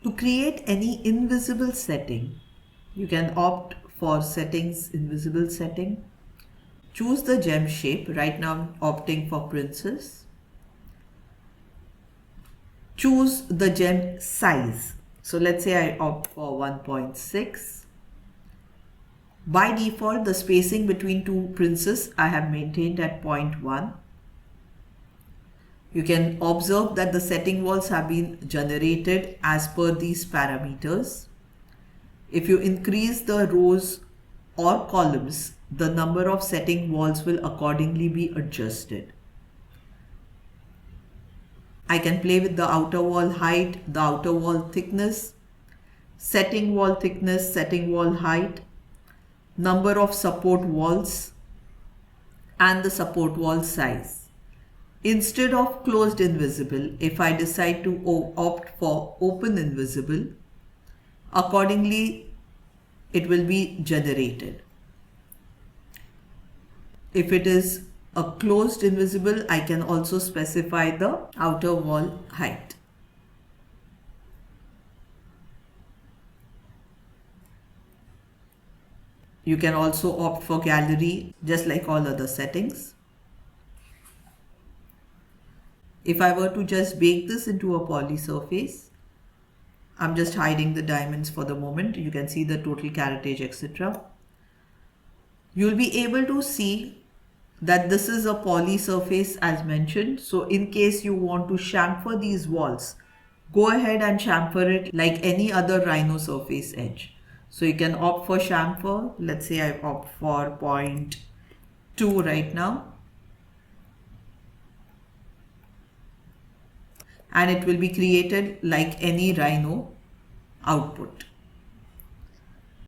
To create any invisible setting, you can opt for settings, invisible setting. Choose the gem shape. Right now I'm opting for princess. Choose the gem size. So let's say I opt for 1.6. By default, the spacing between two princes I have maintained at 0.1. You can observe that the setting walls have been generated as per these parameters. If you increase the rows or columns, the number of setting walls will accordingly be adjusted. I can play with the outer wall height, the outer wall thickness, setting wall thickness, setting wall height, number of support walls, and the support wall size. Instead of closed invisible, if I decide to opt for open invisible, accordingly it will be generated. If it is a closed invisible, I can also specify the outer wall height. You can also opt for gallery, just like all other settings. If I were to just bake this into a poly surface, I'm just hiding the diamonds for the moment. You can see the total caratage, etc. You'll be able to see that this is a poly surface as mentioned. So in case you want to chamfer these walls, go ahead and chamfer it like any other rhino surface edge. So you can opt for chamfer. Let's say I opt for 0.2 right now. And it will be created like any rhino output.